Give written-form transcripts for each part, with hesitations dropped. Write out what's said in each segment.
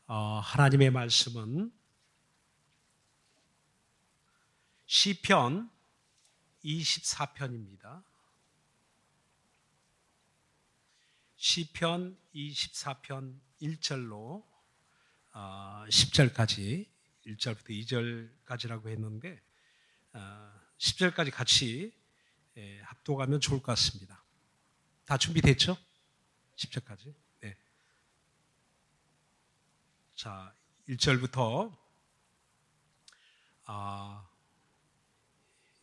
하나님의 말씀은 시편 24편입니다. 시편 24편 1절로 10절까지 1절부터 2절까지라고 했는데 10절까지 같이 합독하면 좋을 것 같습니다. 다 준비됐죠? 10절까지. 네. 자, 1절부터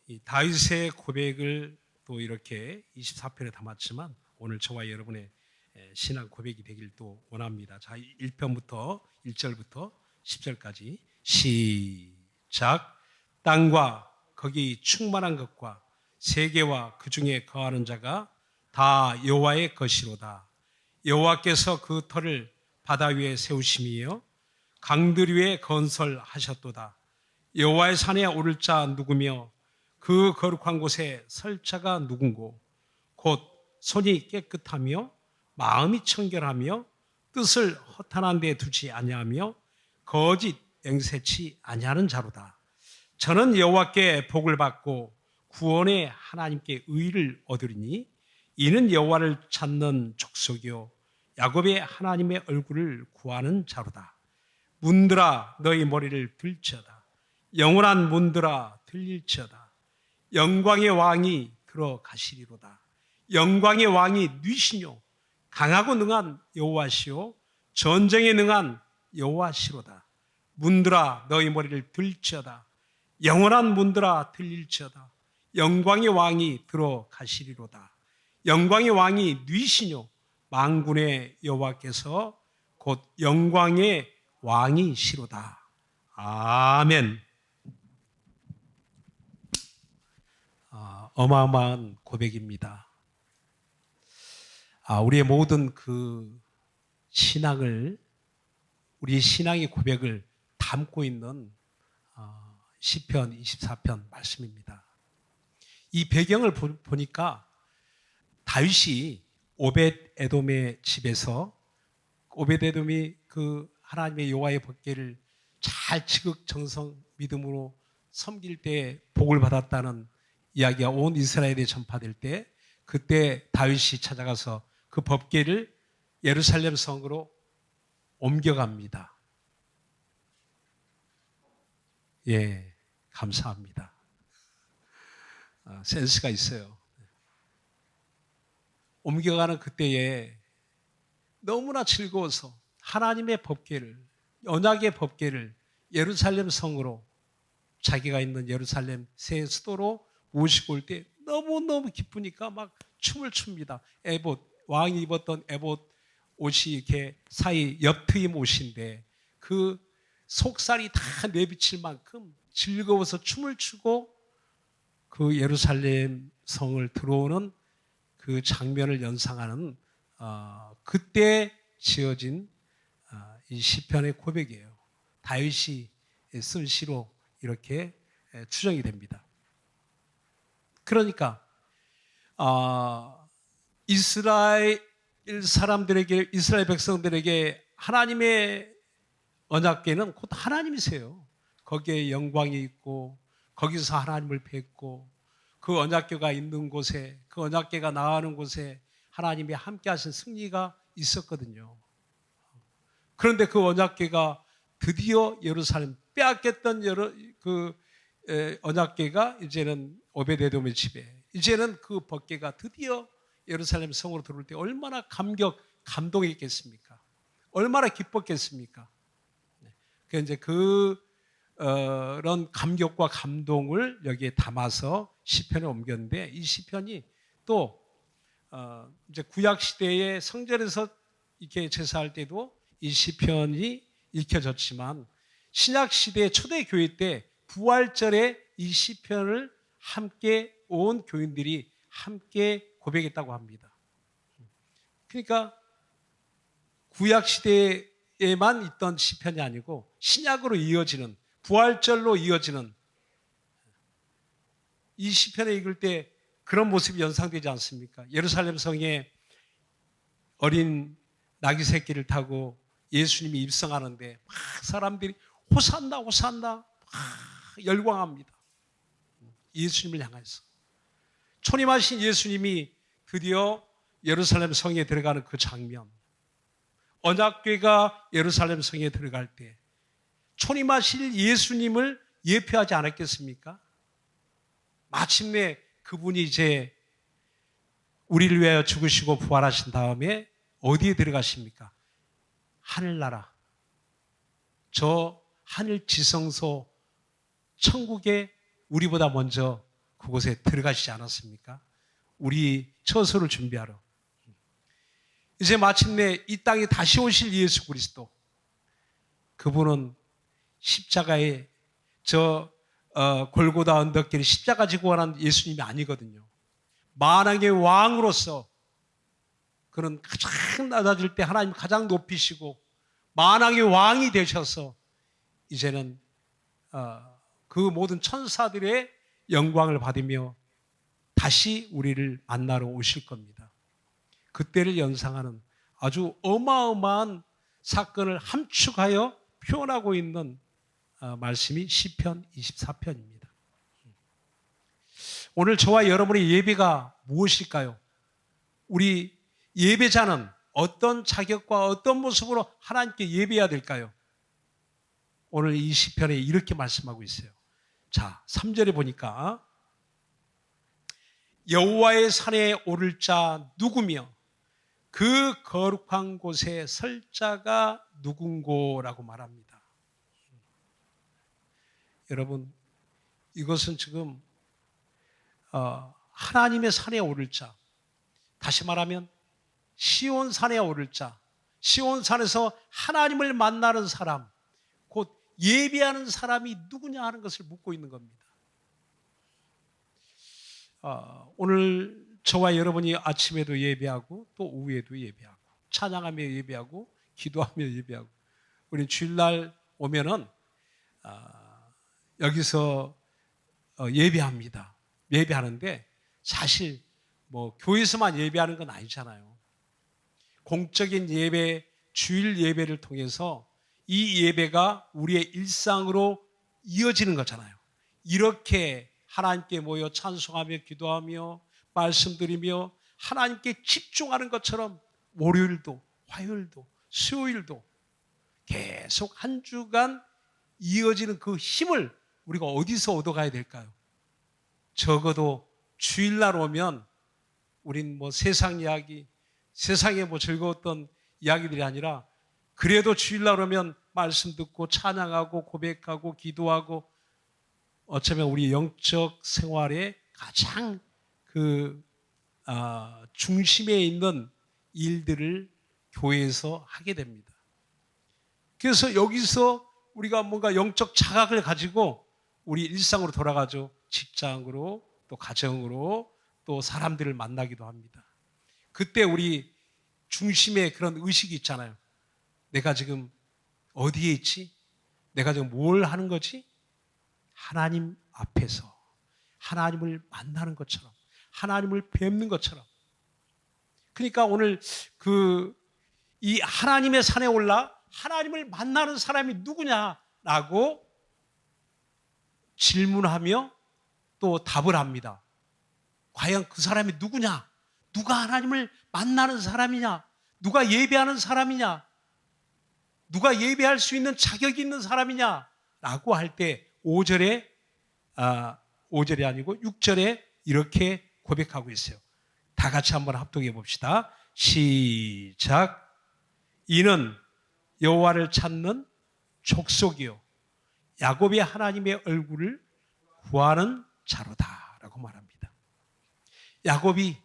이 다윗의 고백을 또 이렇게 24편에 담았지만 오늘 저와 여러분의 신앙 고백이 되길 또 원합니다. 자, 1편부터 1절부터 10절까지 시작. 땅과 거기 충만한 것과 세계와 그 중에 거하는 자가 다 여호와의 것이로다. 여호와께서 그 터를 바다 위에 세우심이요 강들 위에 건설하셨도다. 여호와의 산에 오를 자 누구며 그 거룩한 곳에 설 자가 누군고 곧 손이 깨끗하며 마음이 청결하며 뜻을 허탄한 데 두지 아니하며 거짓 맹세치 아니하는 자로다. 저는 여호와께 복을 받고 구원의 하나님께 의를 얻으리니 이는 여호와를 찾는 족속이요 야곱의 하나님의 얼굴을 구하는 자로다. 문들아 너희 머리를 들지어다. 영원한 문들아 들릴지어다. 영광의 왕이 들어가시리로다. 영광의 왕이 누이시뇨 강하고 능한 여호와시요 전쟁에 능한 여호와시로다. 문들아 너희 머리를 들지어다. 영원한 문들아 들릴지어다. 영광의 왕이 들어가시리로다. 영광의 왕이 누이시뇨 만군의 여호와께서 곧 영광의 왕이시로다. 아멘. 어마어마한 고백입니다. 우리의 모든 그 신앙을, 우리의 신앙의 고백을 담고 있는 시편 24편 말씀입니다. 이 배경을 보니까 다윗이 오벳 에돔의 집에서 오벳 에돔이 그 하나님의 여호와의 법궤를 잘 지극정성 믿음으로 섬길 때 복을 받았다는 이야기가 온 이스라엘에 전파될 때 그때 다윗이 찾아가서 그 법궤를 예루살렘 성으로 옮겨갑니다. 예, 감사합니다. 센스가 있어요. 옮겨가는 그때에 너무나 즐거워서 하나님의 법궤를, 언약의 법궤를 예루살렘 성으로 자기가 있는 예루살렘 새 수도로 모시고 올 때 너무너무 기쁘니까 막 춤을 춥니다. 에봇, 왕이 입었던 에봇 옷이 이렇게 사이 옆트임 옷인데 그 속살이 다 내비칠 만큼 즐거워서 춤을 추고 그 예루살렘 성을 들어오는 그 장면을 연상하는 그때 지어진 이 시편의 고백이에요. 다윗이 쓴 시로 이렇게 추정이 됩니다. 그러니까 이스라엘 사람들에게, 이스라엘 백성들에게 하나님의 언약궤는 곧 하나님이세요. 거기에 영광이 있고 거기서 하나님을 뵙고 그 언약궤가 있는 곳에, 그 언약궤가 나가는 곳에 하나님이 함께 하신 승리가 있었거든요. 그런데 그 언약궤가 드디어 예루살렘 빼앗겼던 그 언약궤가 이제는 오벳에돔의 집에, 이제는 그 법궤가 드디어 예루살렘 성으로 들어올 때 얼마나 감동했겠습니까? 얼마나 기뻤겠습니까? 이제 그런 감격과 감동을 여기에 담아서 시편에 옮겼는데 이 시편이 또 이제 구약 시대의 성전에서 이렇게 제사할 때도 이 시편이 읽혀졌지만 신약 시대 초대 교회 때 부활절에 이 시편을 함께 온 교인들이 함께 고백했다고 합니다. 그러니까 구약 시대에만 있던 시편이 아니고 신약으로 이어지는, 부활절로 이어지는 이 시편을 읽을 때 그런 모습이 연상되지 않습니까? 예루살렘 성에 어린 나귀 새끼를 타고 예수님이 입성하는데 막 사람들이 호산나 호산나 막 열광합니다. 예수님을 향해서. 초림하신 예수님이 드디어 예루살렘 성에 들어가는 그 장면, 언약궤가 예루살렘 성에 들어갈 때 초림하실 예수님을 예표하지 않았겠습니까? 마침내 그분이 이제 우리를 위하여 죽으시고 부활하신 다음에 어디에 들어가십니까? 하늘나라, 저 하늘 지성소 천국에 우리보다 먼저 그곳에 들어가시지 않았습니까? 우리 처소를 준비하러. 이제 마침내 이 땅에 다시 오실 예수 그리스도, 그분은 십자가에 골고다 언덕길에 십자가 지고 가는 예수님이 아니거든요. 만왕의 왕으로서 그는 가장 낮아질 때 하나님 가장 높이시고 만왕의 왕이 되셔서 이제는 그 모든 천사들의 영광을 받으며 다시 우리를 만나러 오실 겁니다. 그때를 연상하는 아주 어마어마한 사건을 함축하여 표현하고 있는 말씀이 시편 24편입니다. 오늘 저와 여러분의 예배가 무엇일까요? 우리 예배자는 어떤 자격과 어떤 모습으로 하나님께 예배해야 될까요? 오늘 이 시편에 이렇게 말씀하고 있어요. 자, 3절에 보니까 여호와의 산에 오를 자 누구며 그 거룩한 곳에 설 자가 누군고라고 말합니다. 여러분, 이것은 지금 하나님의 산에 오를 자, 다시 말하면 시온산에 오를 자, 시온산에서 하나님을 만나는 사람, 곧 예배하는 사람이 누구냐 하는 것을 묻고 있는 겁니다. 오늘 저와 여러분이 아침에도 예배하고 또 오후에도 예배하고 찬양하며 예배하고 기도하며 예배하고, 우리 주일날 오면은 여기서 예배합니다. 예배하는데 사실 뭐 교회에서만 예배하는 건 아니잖아요. 공적인 예배, 주일 예배를 통해서 이 예배가 우리의 일상으로 이어지는 거잖아요. 이렇게 하나님께 모여 찬송하며 기도하며 말씀드리며 하나님께 집중하는 것처럼 월요일도 화요일도 수요일도 계속 한 주간 이어지는 그 힘을 우리가 어디서 얻어가야 될까요? 적어도 주일날 오면 우린 뭐 세상 이야기, 세상에 뭐 즐거웠던 이야기들이 아니라 그래도 주일날 오면 말씀 듣고 찬양하고 고백하고 기도하고 어쩌면 우리 영적 생활의 가장 중심에 있는 일들을 교회에서 하게 됩니다. 그래서 여기서 우리가 뭔가 영적 자각을 가지고 우리 일상으로 돌아가죠. 직장으로 또 가정으로 또 사람들을 만나기도 합니다. 그때 우리 중심에 그런 의식이 있잖아요. 내가 지금 어디에 있지? 내가 지금 뭘 하는 거지? 하나님 앞에서 하나님을 만나는 것처럼, 하나님을 뵙는 것처럼. 그러니까 오늘 이 하나님의 산에 올라 하나님을 만나는 사람이 누구냐라고 질문하며 또 답을 합니다. 과연 그 사람이 누구냐? 누가 하나님을 만나는 사람이냐? 누가 예배하는 사람이냐? 누가 예배할 수 있는 자격이 있는 사람이냐? 라고 할 때 5절이 아니고 6절에 이렇게 고백하고 있어요. 다 같이 한번 합독해 봅시다. 시작. 이는 여호와를 찾는 족속이요 야곱의 하나님의 얼굴을 구하는 자로다 라고 말합니다. 야곱이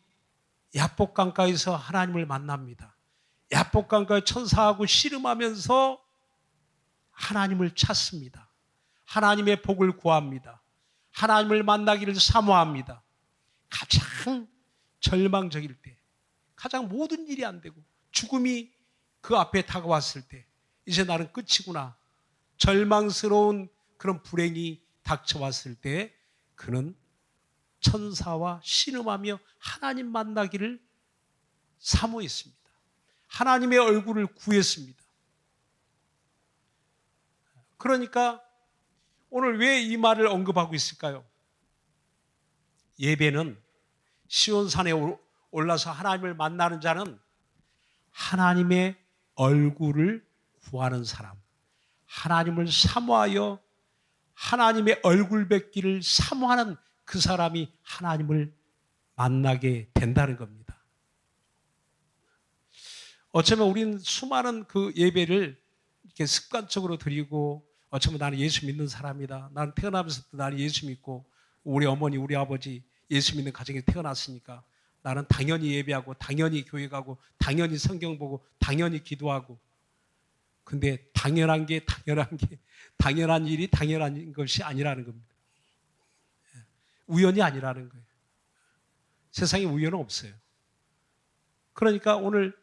야복강가에서 하나님을 만납니다. 야복강가에 천사하고 씨름하면서 하나님을 찾습니다. 하나님의 복을 구합니다. 하나님을 만나기를 사모합니다. 가장 절망적일 때, 가장 모든 일이 안 되고 죽음이 그 앞에 다가왔을 때 이제 나는 끝이구나, 절망스러운 그런 불행이 닥쳐왔을 때 그는 천사와 씨름하며 하나님 만나기를 사모했습니다. 하나님의 얼굴을 구했습니다. 그러니까 오늘 왜 이 말을 언급하고 있을까요? 예배는 시온산에 올라서 하나님을 만나는 자는 하나님의 얼굴을 구하는 사람, 하나님을 사모하여 하나님의 얼굴 뵙기를 사모하는 그 사람이 하나님을 만나게 된다는 겁니다. 어쩌면 우리는 수많은 그 예배를 이렇게 습관적으로 드리고, 어쩌면 나는 예수 믿는 사람이다. 나는 태어나면서부터 나는 예수 믿고, 우리 어머니, 우리 아버지 예수 믿는 가정에 태어났으니까 나는 당연히 예배하고, 당연히 교회 가고, 당연히 성경 보고, 당연히 기도하고. 근데 당연한 일이 당연한 것이 아니라는 겁니다. 우연이 아니라는 거예요. 세상에 우연은 없어요. 그러니까 오늘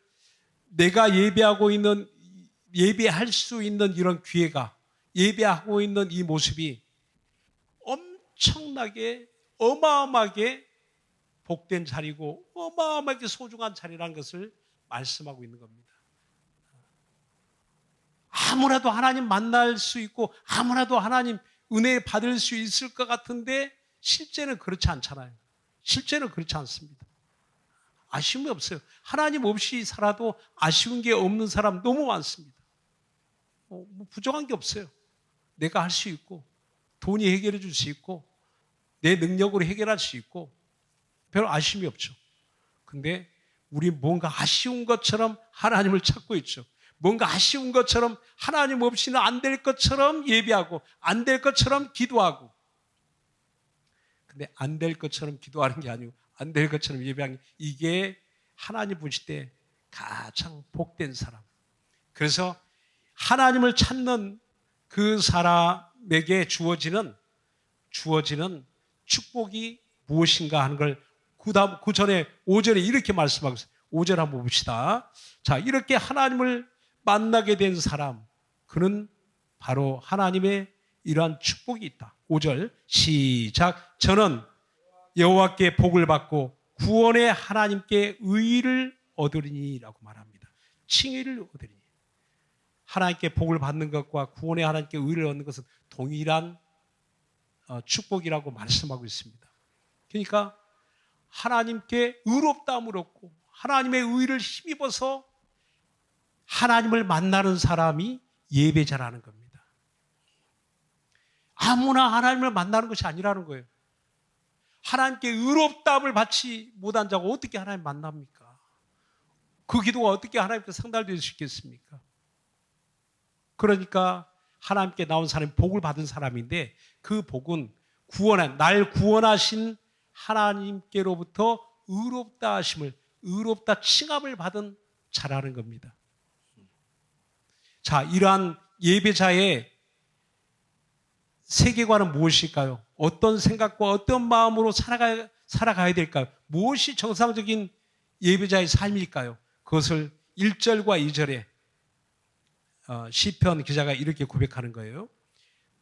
내가 예배할 수 있는 이런 기회가, 예배하고 있는 이 모습이 엄청나게, 어마어마하게 복된 자리고, 어마어마하게 소중한 자리라는 것을 말씀하고 있는 겁니다. 아무나도 하나님 만날 수 있고, 아무나도 하나님 은혜 받을 수 있을 것 같은데, 실제는 그렇지 않잖아요. 실제는 그렇지 않습니다. 아쉬움이 없어요. 하나님 없이 살아도 아쉬운 게 없는 사람 너무 많습니다. 부족한 게 없어요. 내가 할 수 있고, 돈이 해결해 줄 수 있고, 내 능력으로 해결할 수 있고, 별 아쉬움이 없죠. 근데 우리 뭔가 아쉬운 것처럼 하나님을 찾고 있죠. 뭔가 아쉬운 것처럼 하나님 없이는 안 될 것처럼 예배하고, 안 될 것처럼 기도하고. 근데 안 될 것처럼 기도하는 게 아니고, 안 될 것처럼 예배하는 게, 이게 하나님 보실 때 가장 복된 사람. 그래서 하나님을 찾는 그 사람에게 주어지는 축복이 무엇인가 하는 걸 그 전에 5절에 이렇게 말씀하고 있어요. 5절 한번 봅시다. 자, 이렇게 하나님을 만나게 된 사람, 그는 바로 하나님의 이러한 축복이 있다. 5절 시작. 저는 여호와께 복을 받고 구원의 하나님께 의를 얻으리니라고 말합니다. 칭의를 얻으리니. 하나님께 복을 받는 것과 구원의 하나님께 의를 얻는 것은 동일한 축복이라고 말씀하고 있습니다. 그러니까 하나님께 의롭다함을 얻고 하나님의 의를 힘입어서 하나님을 만나는 사람이 예배자라는 겁니다. 아무나 하나님을 만나는 것이 아니라는 거예요. 하나님께 의롭다함을 받지 못한 자가 어떻게 하나님 만납니까? 그 기도가 어떻게 하나님께 상달될 수 있겠습니까? 그러니까 하나님께 나온 사람이 복을 받은 사람인데, 그 복은 날 구원하신 하나님께로부터 의롭다 하심을, 의롭다 칭함을 받은 자라는 겁니다. 자, 이러한 예배자의 세계관은 무엇일까요? 어떤 생각과 어떤 마음으로 살아가야 될까요? 무엇이 정상적인 예배자의 삶일까요? 그것을 1절과 2절에 시편 기자가 이렇게 고백하는 거예요.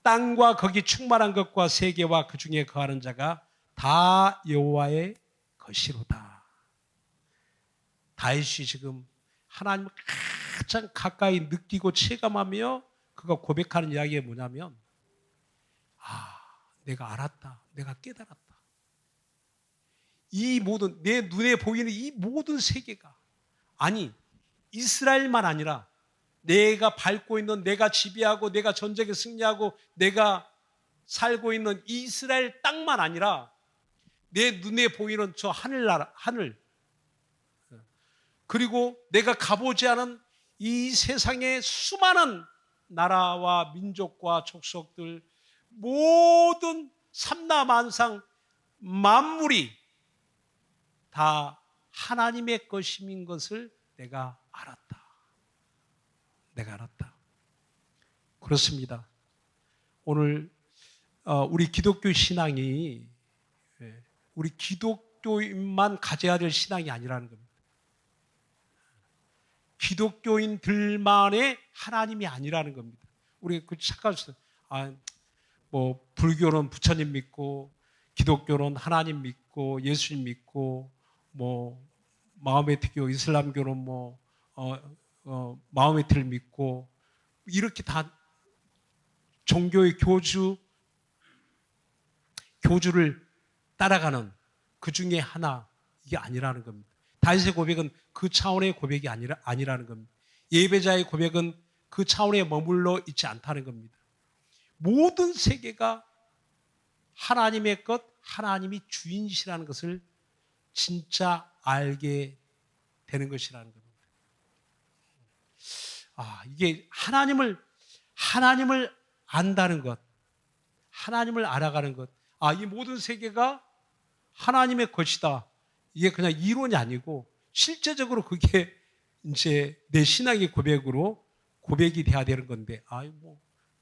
땅과 거기 충만한 것과 세계와 그 중에 거하는 자가 다 여호와의 것이로다. 다윗이 지금 하나님을 가장 가까이 느끼고 체감하며 그가 고백하는 이야기가 뭐냐면, 내가 알았다. 내가 깨달았다. 이 모든, 내 눈에 보이는 이 모든 세계가, 아니 이스라엘만 아니라 내가 밟고 있는, 내가 지배하고 내가 전쟁에 승리하고 내가 살고 있는 이스라엘 땅만 아니라 내 눈에 보이는 저 하늘, 그리고 내가 가보지 않은 이 세상의 수많은 나라와 민족과 족속들, 모든 삼라만상 만물이 다 하나님의 것임인 것을 내가 알았다. 그렇습니다. 오늘 우리 기독교 신앙이 우리 기독교인만 가져야 될 신앙이 아니라는 겁니다. 기독교인들만의 하나님이 아니라는 겁니다. 우리 그 착각했어요. 불교는 부처님 믿고, 기독교는 하나님 믿고, 예수님 믿고, 마호메트교, 이슬람교는 마호메트를 믿고, 이렇게 다 종교의 교주를 따라가는 그 중에 하나, 이게 아니라는 겁니다. 다윗의 고백은 그 차원의 고백이 아니라는 겁니다. 예배자의 고백은 그 차원에 머물러 있지 않다는 겁니다. 모든 세계가 하나님의 것, 하나님이 주인이시라는 것을 진짜 알게 되는 것이라는 겁니다. 이게 하나님을 안다는 것, 하나님을 알아가는 것. 이 모든 세계가 하나님의 것이다. 이게 그냥 이론이 아니고 실제적으로 그게 이제 내 신앙의 고백으로 고백이 돼야 되는 건데,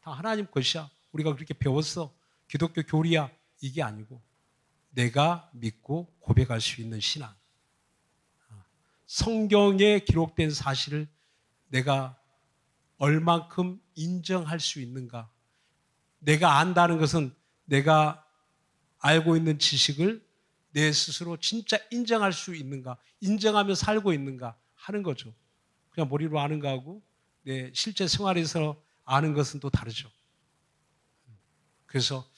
다 하나님 것이야. 우리가 그렇게 배웠어. 기독교 교리야. 이게 아니고 내가 믿고 고백할 수 있는 신앙. 성경에 기록된 사실을 내가 얼만큼 인정할 수 있는가. 내가 안다는 것은 내가 알고 있는 지식을 내 스스로 진짜 인정할 수 있는가, 인정하며 살고 있는가 하는 거죠. 그냥 머리로 아는 거하고 내 실제 생활에서 아는 것은 또 다르죠. 그래서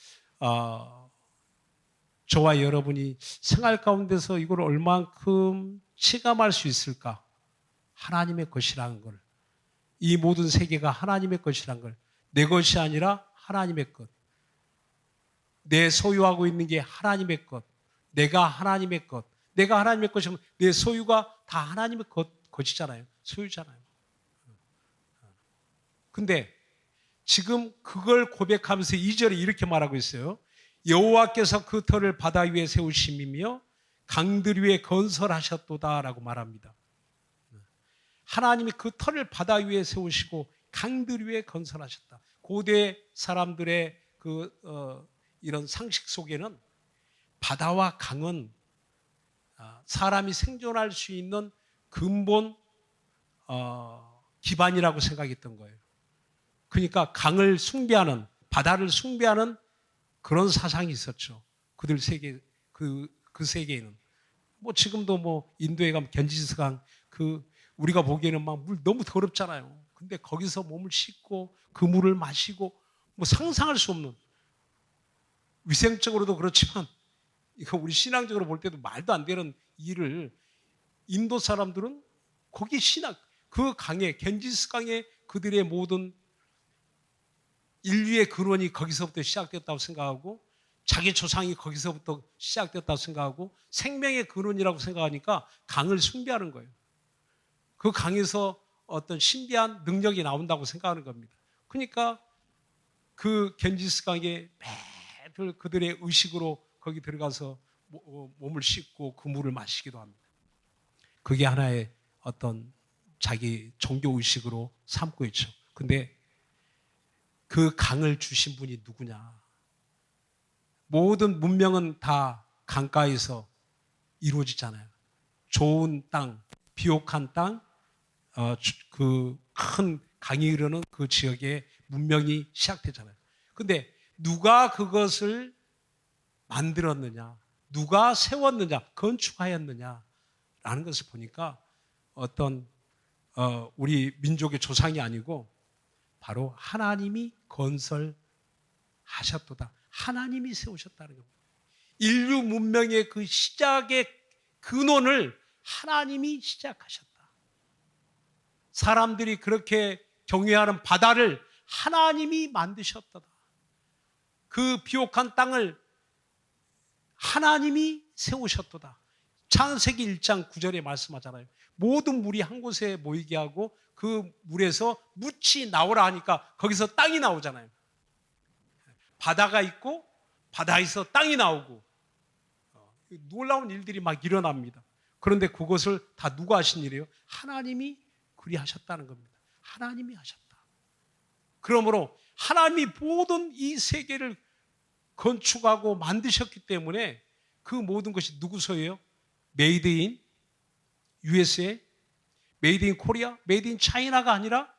저와 여러분이 생활 가운데서 이걸 얼만큼 체감할 수 있을까? 하나님의 것이라는 걸, 이 모든 세계가 하나님의 것이라는 걸, 내 것이 아니라 하나님의 것, 내 소유하고 있는 게 하나님의 것, 내가 하나님의 것, 내가 하나님의 것이면 내 소유가 다 하나님의 것이잖아요. 소유잖아요. 근데 지금 그걸 고백하면서 2절에 이렇게 말하고 있어요. 여호와께서 그 터를 바다 위에 세우심이며 강들 위에 건설하셨도다라고 말합니다. 하나님이 그 터를 바다 위에 세우시고 강들 위에 건설하셨다. 고대 사람들의 이런 상식 속에는 바다와 강은 사람이 생존할 수 있는 근본 기반이라고 생각했던 거예요. 그러니까 강을 숭배하는, 바다를 숭배하는 그런 사상이 있었죠. 그들 세계, 그 세계에는. 지금도 인도에 가면 겐지스강, 우리가 보기에는 막 물 너무 더럽잖아요. 근데 거기서 몸을 씻고 그 물을 마시고 상상할 수 없는, 위생적으로도 그렇지만 이거 우리 신앙적으로 볼 때도 말도 안 되는 일을 인도 사람들은 거기 그 강에, 겐지스 강에 그들의 모든 인류의 근원이 거기서부터 시작됐다고 생각하고 자기 조상이 거기서부터 시작됐다고 생각하고 생명의 근원이라고 생각하니까 강을 숭배하는 거예요. 그 강에서 어떤 신비한 능력이 나온다고 생각하는 겁니다. 그러니까 그 겐지스 강에 매일 그들의 의식으로 거기 들어가서 몸을 씻고 그 물을 마시기도 합니다. 그게 하나의 어떤 자기 종교 의식으로 삼고 있죠. 근데 그 강을 주신 분이 누구냐? 모든 문명은 다 강가에서 이루어지잖아요. 좋은 땅, 비옥한 땅, 그 큰 강이 흐르는 그 지역에 문명이 시작되잖아요. 근데 누가 그것을 만들었느냐? 누가 세웠느냐? 건축하였느냐? 라는 것을 보니까 어떤 우리 민족의 조상이 아니고 바로 하나님이 건설하셨도다. 하나님이 세우셨다는 겁니다. 인류 문명의 그 시작의 근원을 하나님이 시작하셨다. 사람들이 그렇게 경외하는 바다를 하나님이 만드셨도다. 그 비옥한 땅을 하나님이 세우셨도다. 창세기 1장 9절에 말씀하잖아요. 모든 물이 한 곳에 모이게 하고 그 물에서 묻이 나오라 하니까 거기서 땅이 나오잖아요. 바다가 있고 바다에서 땅이 나오고 놀라운 일들이 막 일어납니다. 그런데 그것을 다 누가 하신 일이에요? 하나님이 그리하셨다는 겁니다. 하나님이 하셨다. 그러므로 하나님이 모든 이 세계를 건축하고 만드셨기 때문에 그 모든 것이 누구 소유예요? 메이드 인 USA, 메이드 인 코리아, 메이드 인 차이나가 아니라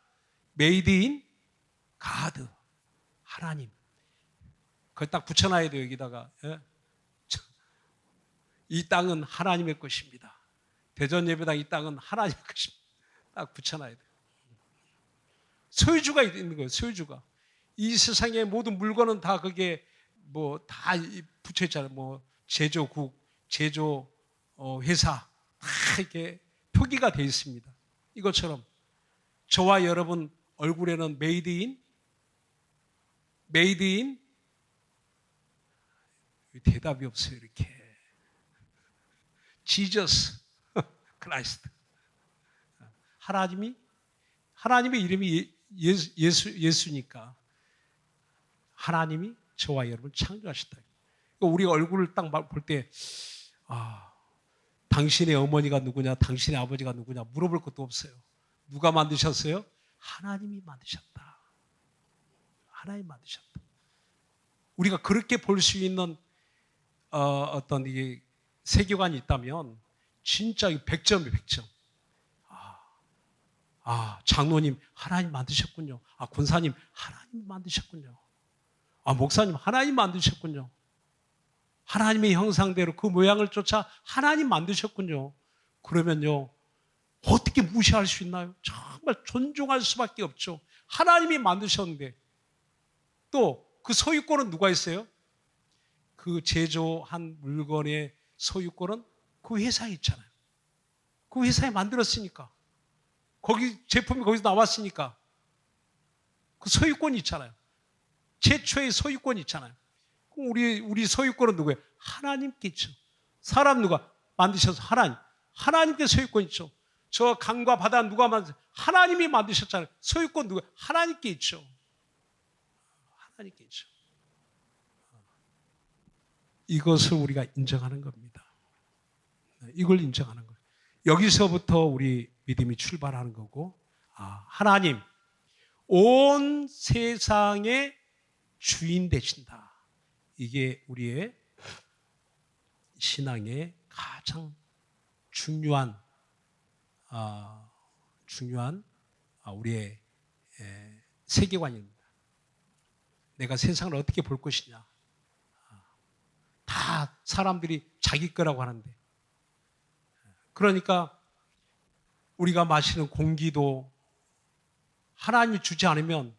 메이드 인 가드, 하나님. 그걸 딱 붙여놔야 돼요, 여기다가. 이 땅은 하나님의 것입니다. 대전 예배당 이 땅은 하나님의 것입니다. 딱 붙여놔야 돼요. 소유주가 있는 거예요, 소유주가. 이 세상의 모든 물건은 다 그게 뭐 다 붙여 있잖아요. 뭐 제조국, 제조 회사 다 이렇게 표기가 되어 있습니다. 이것처럼 저와 여러분 얼굴에는 메이드 인 대답이 없어요. 이렇게 지저스 크라이스트 하나님의 이름이 예수니까 하나님이 저와 여러분을 창조하셨다. 우리 얼굴을 딱 볼 때 당신의 어머니가 누구냐, 당신의 아버지가 누구냐 물어볼 것도 없어요. 누가 만드셨어요? 하나님이 만드셨다. 하나님 만드셨다. 우리가 그렇게 볼 수 있는 어떤 이게 세계관이 있다면 진짜 100점이에요. 100점. 장로님 하나님 만드셨군요. 권사님 하나님 만드셨군요. 목사님 하나님 만드셨군요. 하나님의 형상대로 그 모양을 쫓아 하나님 만드셨군요. 그러면요 어떻게 무시할 수 있나요? 정말 존중할 수밖에 없죠. 하나님이 만드셨는데 또 그 소유권은 누가 있어요? 그 제조한 물건의 소유권은 그 회사에 있잖아요. 그 회사에 만들었으니까. 거기 제품이 거기서 나왔으니까 그 소유권이 있잖아요. 최초의 소유권이 있잖아요. 우리 소유권은 누구예요? 하나님께 있죠. 사람 누가 만드셔서 하나님께 소유권 있죠. 저 강과 바다 누가 만드셨어요? 하나님이 만드셨잖아요. 소유권 누가? 하나님께 있죠. 하나님께 있죠. 이것을 우리가 인정하는 겁니다. 이걸 인정하는 거예요. 여기서부터 우리 믿음이 출발하는 거고, 하나님 온 세상의 주인 되신다. 이게 우리의 신앙의 가장 중요한 우리의 세계관입니다. 내가 세상을 어떻게 볼 것이냐. 다 사람들이 자기 거라고 하는데, 그러니까 우리가 마시는 공기도 하나님이 주지 않으면,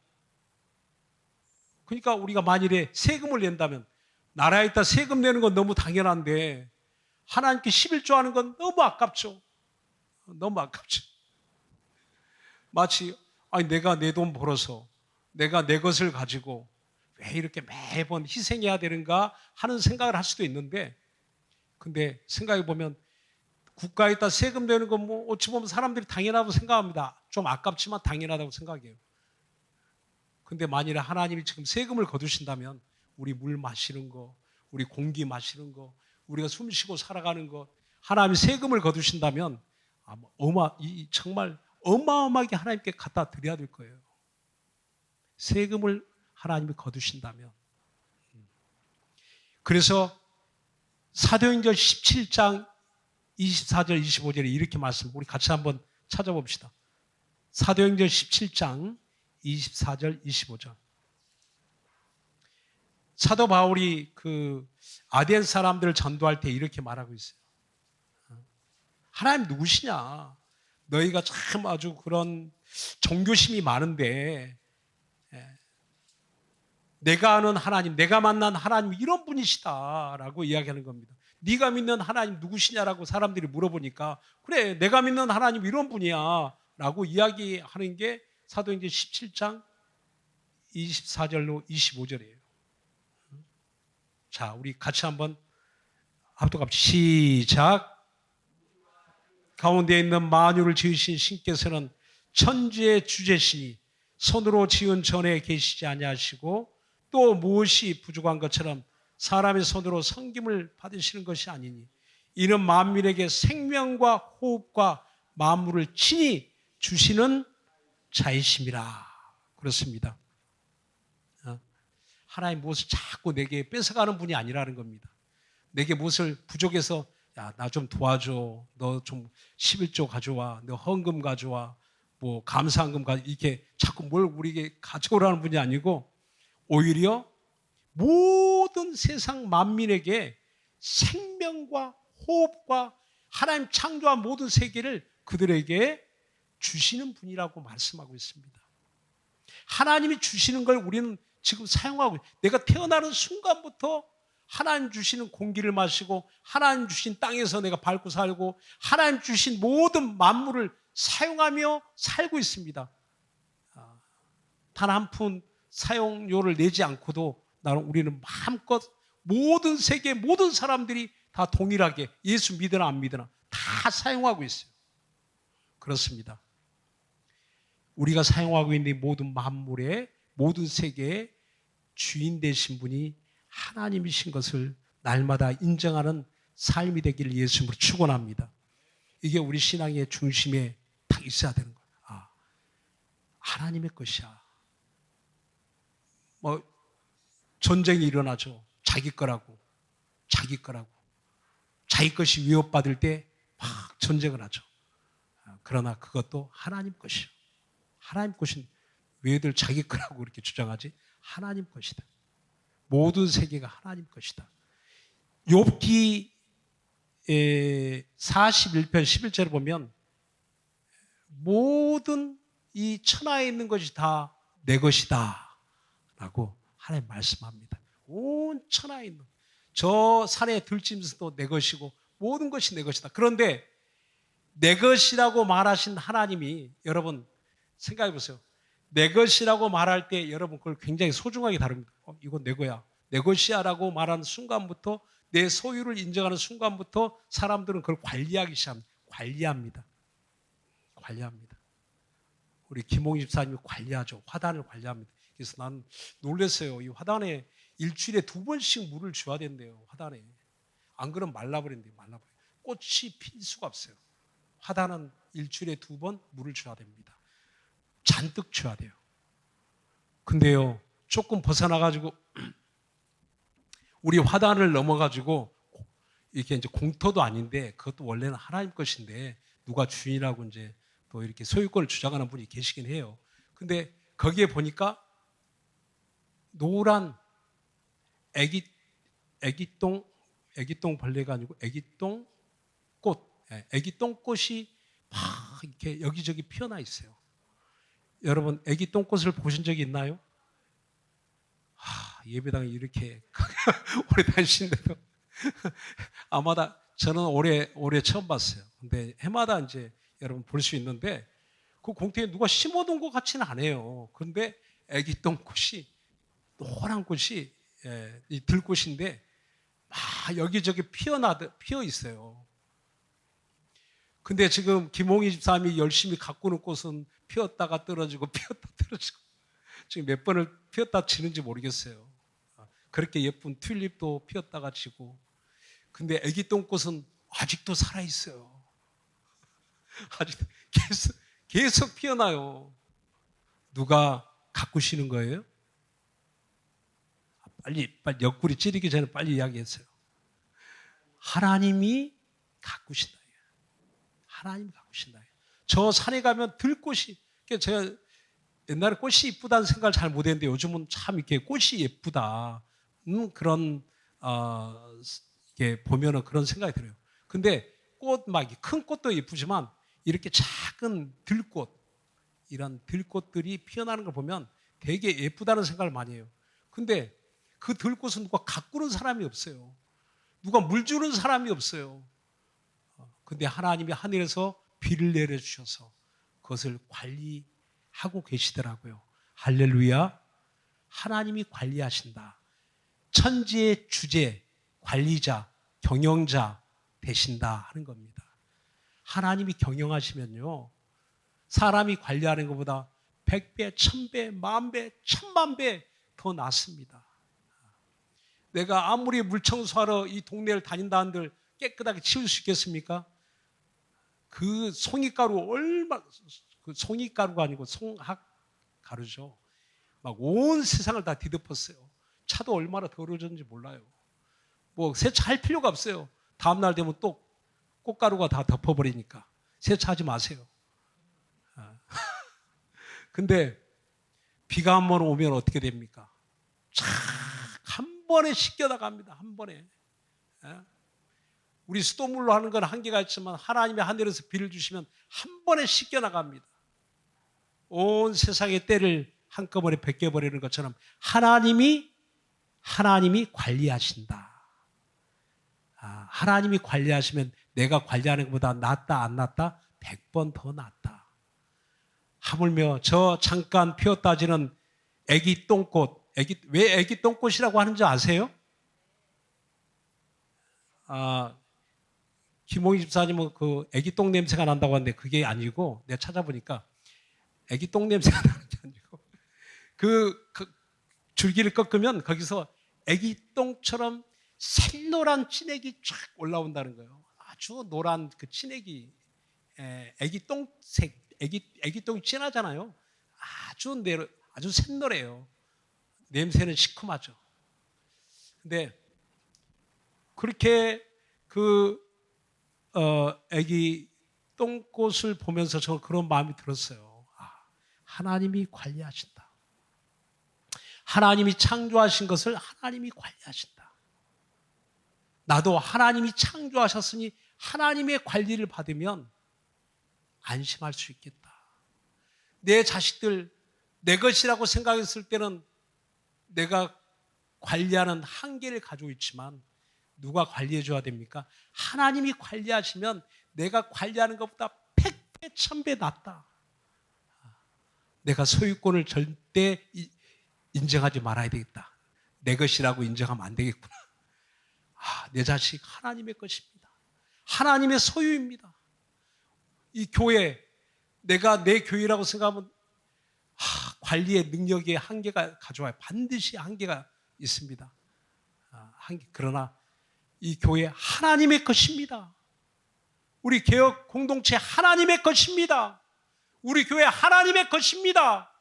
그러니까 우리가 만일에 세금을 낸다면, 나라에 있다 세금 내는 건 너무 당연한데 하나님께 11조 하는 건 너무 아깝죠. 너무 아깝죠. 마치 내가 내 돈 벌어서 내가 내 것을 가지고 왜 이렇게 매번 희생해야 되는가 하는 생각을 할 수도 있는데, 근데 생각해 보면 국가에다 세금 내는 건 뭐 어찌 보면 사람들이 당연하다고 생각합니다. 좀 아깝지만 당연하다고 생각해요. 근데 만일에 하나님이 지금 세금을 거두신다면 우리 물 마시는 거, 우리 공기 마시는 거, 우리가 숨 쉬고 살아가는 거, 하나님이 세금을 거두신다면 정말 어마어마하게 하나님께 갖다 드려야 될 거예요. 세금을 하나님이 거두신다면. 그래서 사도행전 17장 24절 25절에 이렇게 우리 같이 한번 찾아봅시다. 사도행전 17장 24절 25절. 사도 바울이 그 아덴 사람들을 전도할 때 이렇게 말하고 있어요. 하나님 누구시냐? 너희가 참 아주 그런 종교심이 많은데 내가 아는 하나님, 내가 만난 하나님 이런 분이시다라고 이야기하는 겁니다. 네가 믿는 하나님 누구시냐라고 사람들이 물어보니까 그래 내가 믿는 하나님 이런 분이야 라고 이야기하는 게 사도행전 17장 24절로 25절이에요. 자, 우리 같이 한번 합독합시다. 시작. 가운데 있는 만유를 지으신 신께서는 천지의 주제시니 손으로 지은 전에 계시지 아니하시고 또 무엇이 부족한 것처럼 사람의 손으로 섬김을 받으시는 것이 아니니 이는 만민에게 생명과 호흡과 만물을 친히 주시는 자이심이라. 그렇습니다. 하나님 무엇을 자꾸 내게 뺏어가는 분이 아니라는 겁니다. 내게 무엇을 부족해서 야, 나 좀 도와줘. 너 좀 11조 가져와. 너 헌금 가져와. 뭐 감사헌금 이렇게 자꾸 뭘 우리에게 가져오라는 분이 아니고 오히려 모든 세상 만민에게 생명과 호흡과 하나님 창조한 모든 세계를 그들에게 주시는 분이라고 말씀하고 있습니다. 하나님이 주시는 걸 우리는 지금 사용하고, 내가 태어나는 순간부터 하나님 주시는 공기를 마시고 하나님 주신 땅에서 내가 밟고 살고 하나님 주신 모든 만물을 사용하며 살고 있습니다. 단 한 푼 사용료를 내지 않고도 우리는 마음껏 모든 세계 모든 사람들이 다 동일하게 예수 믿으나 안 믿으나 다 사용하고 있어요. 그렇습니다. 우리가 사용하고 있는 이 모든 만물의 모든 세계의 주인 되신 분이 하나님이신 것을 날마다 인정하는 삶이 되기를 예수님으로 축원합니다. 이게 우리 신앙의 중심에 딱 있어야 되는 거예요. 하나님의 것이야. 전쟁이 일어나죠. 자기 거라고. 자기 것이 위협받을 때 막 전쟁을 하죠. 그러나 그것도 하나님 것이요. 하나님 것인 왜들 자기 거라고 그렇게 주장하지? 하나님 것이다. 모든 세계가 하나님 것이다. 욥기 41편 11절을 보면 모든 이 천하에 있는 것이 다 내 것이다 라고 하나님 말씀합니다. 온 천하에 있는 저 산의 들짐승도 내 것이고 모든 것이 내 것이다. 그런데 내 것이라고 말하신 하나님이 여러분 생각해 보세요. 내 것이라고 말할 때 여러분 그걸 굉장히 소중하게 다룹니다. 이거 내 거야. 내 것이야 라고 말하는 순간부터 내 소유를 인정하는 순간부터 사람들은 그걸 관리하기 시작합니다. 관리합니다. 우리 김홍희 집사님이 관리하죠. 화단을 관리합니다. 그래서 나는 놀랐어요. 이 화단에 일주일에 2번씩 물을 줘야 된대요. 화단에. 안 그러면 말라버린대요. 꽃이 필 수가 없어요. 화단은 일주일에 2번 물을 줘야 됩니다. 잔뜩 줘야 돼요. 근데요, 조금 벗어나가지고 우리 화단을 넘어가지고 이렇게 이제 공터도 아닌데 그것도 원래는 하나님 것인데 누가 주인이라고 이제 또 이렇게 소유권을 주장하는 분이 계시긴 해요. 근데 거기에 보니까 노란 애기똥 벌레가 아니고 애기똥 꽃이 막 이렇게 여기저기 피어나 있어요. 여러분 애기똥꽃을 보신 적이 있나요? 예배당에 이렇게 오래 다니시는데도 아마다 저는 올해 처음 봤어요. 근데 해마다 이제 여러분 볼 수 있는데 그 공터에 누가 심어둔 것 같지는 않아요. 그런데 애기똥꽃이 노란 꽃이 이 들꽃인데 막 여기저기 피어 있어요. 근데 지금 김홍희 집사님이 열심히 가꾸는 꽃은 피었다가 떨어지고 피었다 떨어지고 지금 몇 번을 피었다 지는지 모르겠어요. 그렇게 예쁜 튤립도 피었다가 지고 근데 애기똥꽃은 아직도 살아있어요. 아직도 계속 피어나요. 누가 가꾸시는 거예요? 빨리 옆구리 찌르기 전에 빨리 이야기했어요. 하나님이 가꾸신다. 하나님이 가꾸신다. 저 산에 가면 들꽃이, 제가 옛날에 꽃이 이쁘다는 생각을 잘 못했는데 요즘은 참 이렇게 꽃이 예쁘다. 그런, 이렇게 보면은 그런 생각이 들어요. 근데 큰 꽃도 예쁘지만 이렇게 작은 들꽃, 이런 들꽃들이 피어나는 걸 보면 되게 예쁘다는 생각을 많이 해요. 근데 그 들꽃은 누가 가꾸는 사람이 없어요. 누가 물 주는 사람이 없어요. 근데 하나님이 하늘에서 비를 내려주셔서 그것을 관리하고 계시더라고요. 할렐루야. 하나님이 관리하신다. 천지의 주제, 관리자, 경영자 되신다 하는 겁니다. 하나님이 경영하시면요. 사람이 관리하는 것보다 100배, 1000배, 10,000배, 10,000,000배 더 낫습니다. 내가 아무리 물청소하러 이 동네를 다닌다 한들 깨끗하게 치울 수 있겠습니까? 그 송이가루 그 송이가루가 아니고 송학가루죠. 막 온 세상을 다 뒤덮었어요. 차도 얼마나 더러워졌는지 몰라요. 세차할 필요가 없어요. 다음날 되면 또 꽃가루가 다 덮어버리니까 세차하지 마세요. 근데 비가 한 번 오면 어떻게 됩니까? 한 번에 씻겨나갑니다. 한 번에. 우리 수돗물로 하는 건 한계가 있지만 하나님의 하늘에서 비를 주시면 한 번에 씻겨나갑니다. 온 세상의 때를 한꺼번에 벗겨버리는 것처럼 하나님이 관리하신다. 하나님이 관리하시면 내가 관리하는 것보다 낫다 안 낫다? 100번 더 낫다. 하물며 저 잠깐 피었다 지는 애기 똥꽃, 왜 애기 똥꽃이라고 하는지 아세요? 김홍희 집사님은 그 애기 똥 냄새가 난다고 하는데 그게 아니고 내가 찾아보니까 애기 똥 냄새가 나는 게 아니고 그 줄기를 꺾으면 거기서 애기 똥처럼 샛노란 진액이 쫙 올라온다는 거예요. 아주 노란 그 진액이 애기 똥색, 애기 똥이 진하잖아요. 아주 샛노래요. 냄새는 시큼하죠. 근데 그렇게 애기 똥꽃을 보면서 저 그런 마음이 들었어요. 하나님이 관리하신다. 하나님이 창조하신 것을 하나님이 관리하신다. 나도 하나님이 창조하셨으니 하나님의 관리를 받으면 안심할 수 있겠다. 내 자식들 내 것이라고 생각했을 때는 내가 관리하는 한계를 가지고 있지만 누가 관리해 줘야 됩니까? 하나님이 관리하시면 내가 관리하는 것보다 100배, 1000배 낫다. 내가 소유권을 절대 인정하지 말아야 되겠다. 내 것이라고 인정하면 안 되겠구나. 내 자식 하나님의 것입니다. 하나님의 소유입니다. 이 교회, 내가 내 교회라고 생각하면 관리의 능력에 한계가 가져와요. 반드시 한계가 있습니다. 그러나 이 교회 하나님의 것입니다. 우리 개혁 공동체 하나님의 것입니다. 우리 교회 하나님의 것입니다.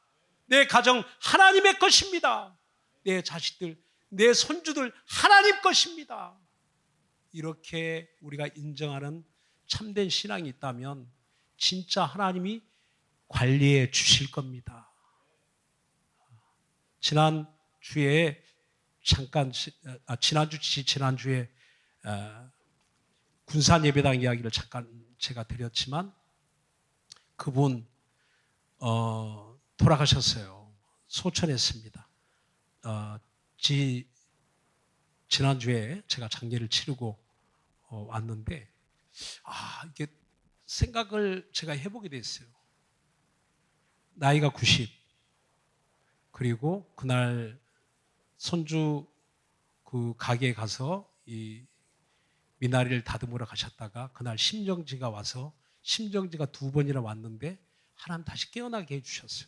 내 가정 하나님의 것입니다. 내 자식들, 내 손주들 하나님 것입니다. 이렇게 우리가 인정하는 참된 신앙이 있다면 진짜 하나님이 관리해 주실 겁니다. 지난주에 군산 예배당 이야기를 잠깐 제가 드렸지만 그분 돌아가셨어요. 소천했습니다. 지난주에 제가 장례를 치르고 왔는데 이게 생각을 제가 해보게 됐어요. 나이가 90. 그리고 그날 손주 그 가게에 가서 이 미나리를 다듬으러 가셨다가 그날 심정지가 와서 심정지가 2번이나 왔는데 하나님 다시 깨어나게 해주셨어요.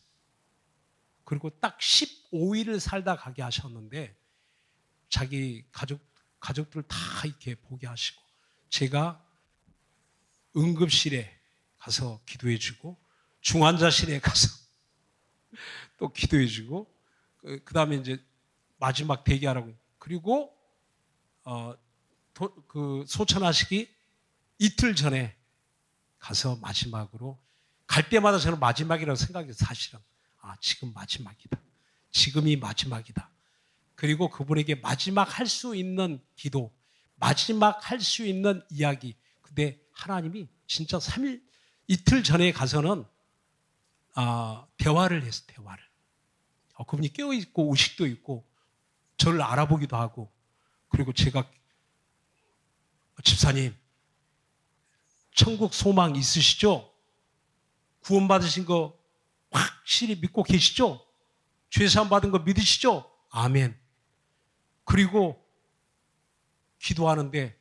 그리고 딱 15일을 살다 가게 하셨는데 자기 가족들 다 이렇게 보게 하시고 제가 응급실에 가서 기도해주고 중환자실에 가서 또 기도해주고 그 다음에 이제 마지막 대기하라고 그리고 그 소천하시기 이틀 전에 가서 마지막으로 갈 때마다 저는 마지막이라고 생각해요. 사실은 지금 마지막이다. 지금이 마지막이다. 그리고 그분에게 마지막 할 수 있는 기도, 마지막 할 수 있는 이야기. 근데 하나님이 진짜 3일 이틀 전에 가서는 대화를 했어요. 대화를. 그분이 깨어있고 의식도 있고 저를 알아보기도 하고 그리고 제가 집사님 천국 소망 있으시죠? 구원받으신 거 확실히 믿고 계시죠? 죄사함 받은 거 믿으시죠? 아멘. 그리고 기도하는데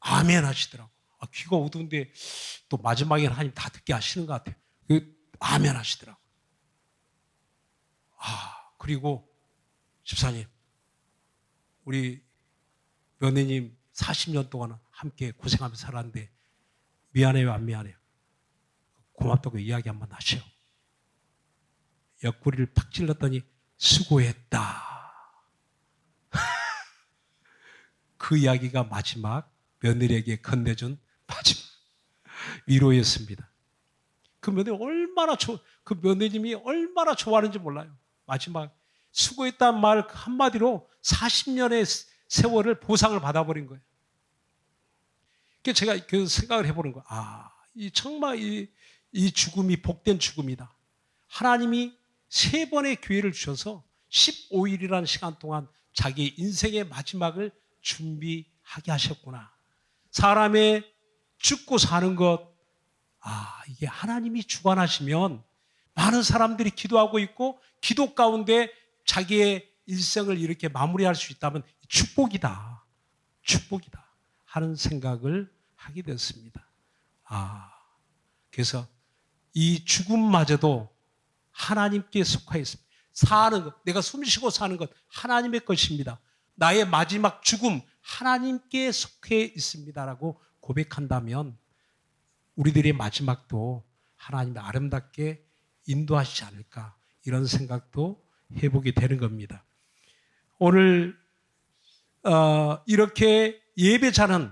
아멘 하시더라고. 귀가 어두운데 또 마지막에 하나님 다 듣게 하시는 것 같아요. 아멘 하시더라고. 그리고 집사님, 우리 며느님 40년 동안 함께 고생하면서 살았는데 미안해요, 안 미안해요? 고맙다고 이야기 한번 하셔. 옆구리를 팍 찔렀더니 수고했다. 그 이야기가 마지막 며느리에게 건네준 마지막 위로였습니다. 그 며느님이 얼마나 좋아하는지 몰라요. 마지막 수고했다는 말 한마디로 40년의 세월을 보상을 받아버린 거예요. 그래서 제가 그 생각을 해보는 거예요. 정말 이 죽음이 복된 죽음이다. 하나님이 3번의 기회를 주셔서 15일이라는 시간 동안 자기 인생의 마지막을 준비하게 하셨구나. 사람의 죽고 사는 것, 이게 하나님이 주관하시면 많은 사람들이 기도하고 있고 기도 가운데 자기의 일생을 이렇게 마무리할 수 있다면 축복이다. 축복이다. 하는 생각을 하게 됐습니다. 그래서 이 죽음마저도 하나님께 속하여 있습니다. 사는 것, 내가 숨쉬고 사는 것 하나님의 것입니다. 나의 마지막 죽음 하나님께 속해 있습니다라고 고백한다면 우리들의 마지막도 하나님이 아름답게 인도하시지 않을까, 이런 생각도 해보게 되는 겁니다. 오늘 이렇게 예배자는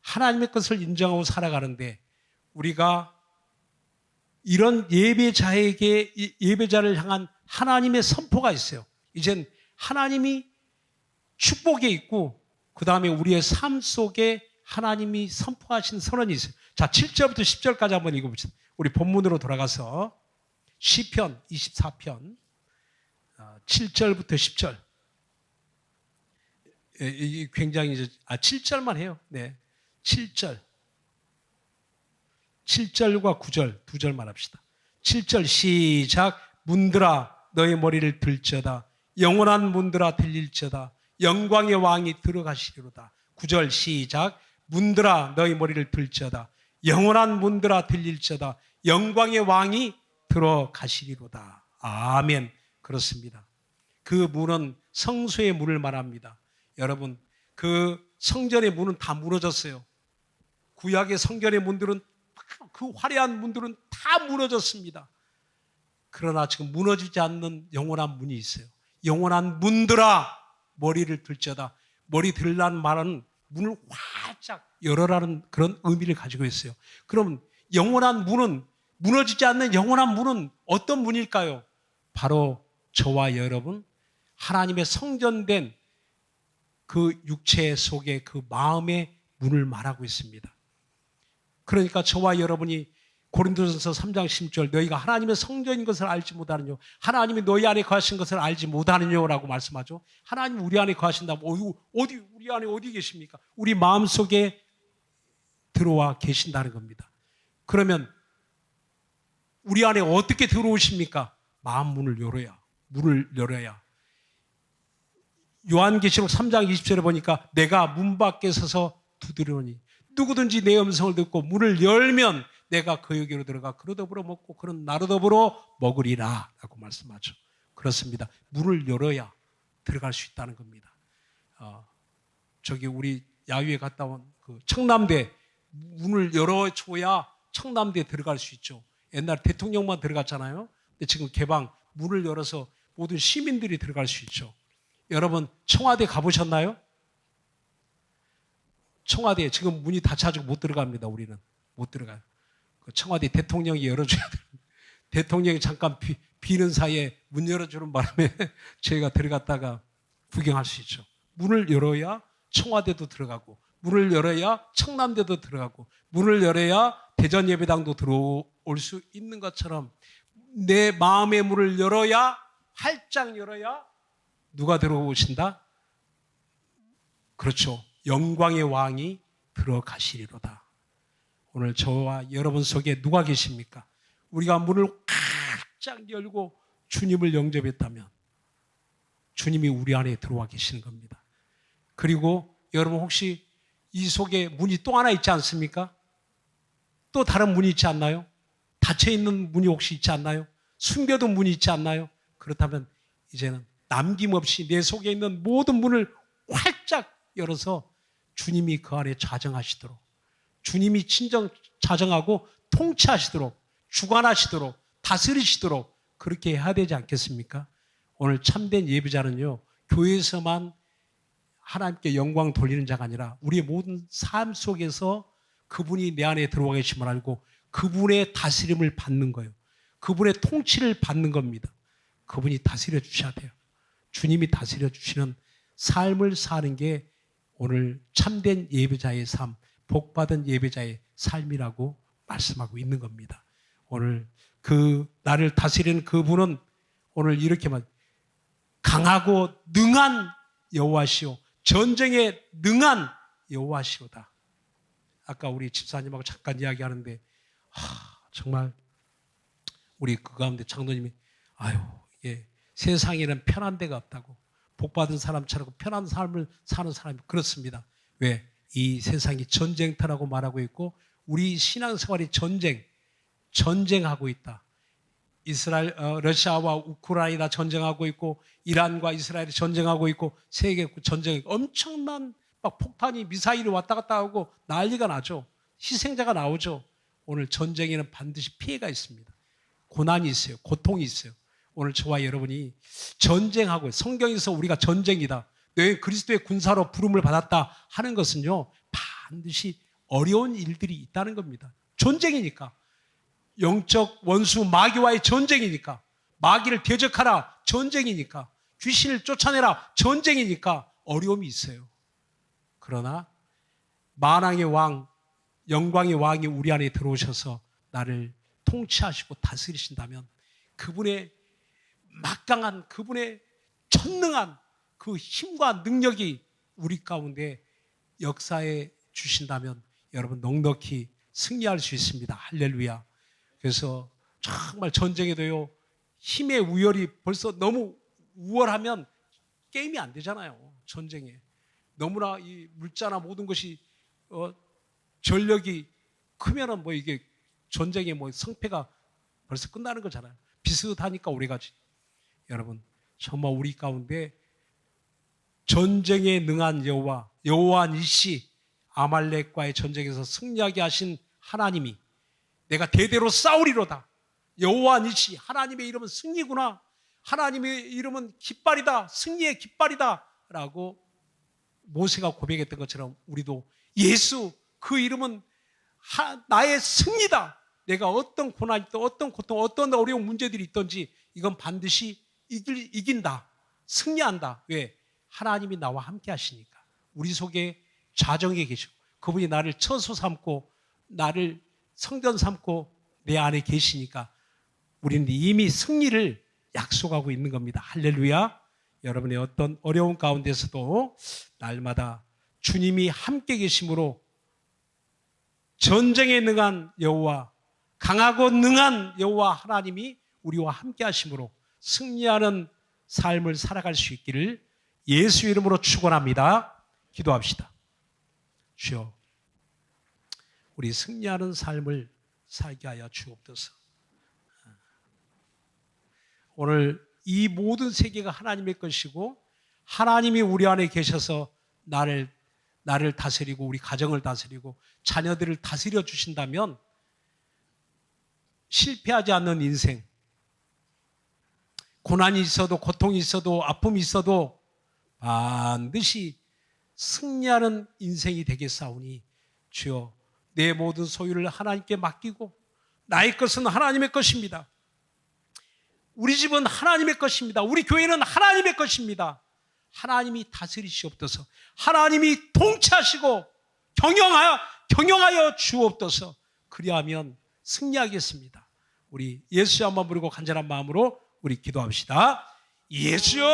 하나님의 것을 인정하고 살아가는데, 우리가 이런 예배자를 향한 하나님의 선포가 있어요. 이젠 하나님이 축복에 있고 그 다음에 우리의 삶 속에 하나님이 선포하신 선언이 있어요. 자, 7절부터 10절까지 한번 읽어봅시다. 우리 본문으로 돌아가서 시편 24편 7절부터 10절. 이게 굉장히 7절만 해요. 네, 7절. 7절과 9절 두 절만 합시다. 7절 시작. 문들아 너의 머리를 들지어다. 영원한 문들아 들릴지어다. 영광의 왕이 들어가시리로다. 9절 시작. 문들아 너의 머리를 들지어다. 영원한 문들아 들릴지어다. 영광의 왕이 들어가시리로다. 아멘. 그렇습니다. 그 문은 성소의 문을 말합니다. 여러분, 그 성전의 문은 다 무너졌어요. 구약의 성전의 문들은, 그 화려한 문들은 다 무너졌습니다. 그러나 지금 무너지지 않는 영원한 문이 있어요. 영원한 문들아 머리를 들지어다. 머리 들라는 말은 문을 활짝 열어라는 그런 의미를 가지고 있어요. 그럼 영원한 문은, 무너지지 않는 영원한 문은 어떤 문일까요? 바로 저와 여러분, 하나님의 성전된 그 육체 속의 그 마음의 문을 말하고 있습니다. 그러니까 저와 여러분이 고린도전서 3장 10절 너희가 하나님의 성전인 것을 알지 못하느뇨, 하나님이 너희 안에 거하신 것을 알지 못하느뇨라고 말씀하죠. 하나님 우리 안에 거하신다면 우리 안에 어디 계십니까? 우리 마음속에 들어와 계신다는 겁니다. 그러면 우리 안에 어떻게 들어오십니까? 마음 문을 열어야. 요한계시록 3장 20절에 보니까 내가 문 밖에 서서 두드리노니 누구든지 내 음성을 듣고 문을 열면 내가 그에게로 들어가 그로 더불어 먹고 그는 나로 더불어 먹으리라 라고 말씀하죠. 그렇습니다. 문을 열어야 들어갈 수 있다는 겁니다. 저기 우리 야유회 갔다 온 그 청남대 문을 열어줘야 청남대에 들어갈 수 있죠. 옛날 대통령만 들어갔잖아요. 근데 지금 개방 문을 열어서 모든 시민들이 들어갈 수 있죠. 여러분 청와대 가보셨나요? 청와대 지금 문이 닫혀가지고 못 들어갑니다. 우리는 못 들어가요. 청와대 대통령이 열어줘야 돼요. 대통령이 잠깐 비는 사이에 문 열어주는 바람에 저희가 들어갔다가 구경할 수 있죠. 문을 열어야 청와대도 들어가고, 문을 열어야 청남대도 들어가고, 문을 열어야 대전 예배당도 들어올 수 있는 것처럼 내 마음의 문을 열어야, 활짝 열어야 누가 들어오신다? 그렇죠. 영광의 왕이 들어가시리로다. 오늘 저와 여러분 속에 누가 계십니까? 우리가 문을 활짝 열고 주님을 영접했다면 주님이 우리 안에 들어와 계시는 겁니다. 그리고 여러분 혹시 이 속에 문이 또 하나 있지 않습니까? 또 다른 문이 있지 않나요? 닫혀있는 문이 혹시 있지 않나요? 숨겨둔 문이 있지 않나요? 그렇다면 이제는 남김없이 내 속에 있는 모든 문을 활짝 열어서 주님이 그 안에 자정하시도록, 주님이 자정하고 통치하시도록, 주관하시도록, 다스리시도록 그렇게 해야 되지 않겠습니까? 오늘 참된 예배자는요, 교회에서만 하나님께 영광 돌리는 자가 아니라 우리의 모든 삶 속에서 그분이 내 안에 들어와 계심을 알고 그분의 다스림을 받는 거예요. 그분의 통치를 받는 겁니다. 그분이 다스려 주셔야 돼요. 주님이 다스려 주시는 삶을 사는 게 오늘 참된 예배자의 삶, 복받은 예배자의 삶이라고 말씀하고 있는 겁니다. 오늘 그 나를 다스리는 그분은 오늘 이렇게만 강하고 능한 여호와시오 전쟁에 능한 여호와시오다. 아까 우리 집사님하고 잠깐 이야기하는데 정말 우리 그 가운데 장로님이 예, 세상에는 편한 데가 없다고 복받은 사람처럼 편한 삶을 사는 사람이 그렇습니다. 왜? 이 세상이 전쟁터라고 말하고 있고 우리 신앙생활이 전쟁하고 있다. 이스라엘, 러시아와 우크라이나 전쟁하고 있고 이란과 이스라엘이 전쟁하고 있고 세계 전쟁 엄청난 막 폭탄이 미사일이 왔다 갔다 하고 난리가 나죠. 희생자가 나오죠. 오늘 전쟁에는 반드시 피해가 있습니다. 고난이 있어요. 고통이 있어요. 오늘 저와 여러분이 전쟁하고 성경에서 우리가 전쟁이다. 너희 그리스도의 군사로 부름을 받았다 하는 것은요. 반드시 어려운 일들이 있다는 겁니다. 전쟁이니까. 영적 원수 마귀와의 전쟁이니까. 마귀를 대적하라 전쟁이니까. 귀신을 쫓아내라 전쟁이니까 어려움이 있어요. 그러나 만왕의 왕, 영광의 왕이 우리 안에 들어오셔서 나를 통치하시고 다스리신다면 그분의 막강한 그분의 전능한 그 힘과 능력이 우리 가운데 역사해 주신다면 여러분 넉넉히 승리할 수 있습니다. 할렐루야. 그래서 정말 전쟁에도요 힘의 우열이 벌써 너무 우월하면 게임이 안 되잖아요. 전쟁에 너무나 이 물자나 모든 것이 전력이 크면은 뭐 이게 전쟁의 뭐 성패가 벌써 끝나는 거잖아요. 비슷하니까 우리가 여러분 정말 우리 가운데 전쟁에 능한 여호와 니시 아말렉과의 전쟁에서 승리하게 하신 하나님이 내가 대대로 싸우리로다. 여호와 니시 하나님의 이름은 승리구나. 하나님의 이름은 깃발이다. 승리의 깃발이다. 라고 모세가 고백했던 것처럼 우리도 예수 그 이름은 나의 승리다. 내가 어떤 고난이 있든 어떤 고통, 어떤 어려운 문제들이 있든지 이건 반드시 이긴다. 승리한다. 왜? 하나님이 나와 함께 하시니까. 우리 속에 좌정에 계시고 그분이 나를 처소 삼고 나를 성전 삼고 내 안에 계시니까 우리는 이미 승리를 약속하고 있는 겁니다. 할렐루야. 여러분의 어떤 어려운 가운데서도 날마다 주님이 함께 계심으로 전쟁에 능한 여호와, 강하고 능한 여호와 하나님이 우리와 함께 하심으로 승리하는 삶을 살아갈 수 있기를 예수 이름으로 축원합니다. 기도합시다. 주여, 우리 승리하는 삶을 살게 하여 주옵소서. 오늘 이 모든 세계가 하나님의 것이고 하나님이 우리 안에 계셔서 나를 다스리고 우리 가정을 다스리고 자녀들을 다스려 주신다면 실패하지 않는 인생, 고난이 있어도 고통이 있어도 아픔이 있어도 반드시 승리하는 인생이 되겠사오니 주여 내 모든 소유를 하나님께 맡기고 나의 것은 하나님의 것입니다. 우리 집은 하나님의 것입니다. 우리 교회는 하나님의 것입니다. 하나님이 다스리시옵소서. 하나님이 통치하시고 경영하여 주옵소서. 그리하면 승리하겠습니다. 우리 예수 한번 부르고 간절한 마음으로 우리 기도합시다. 예수여!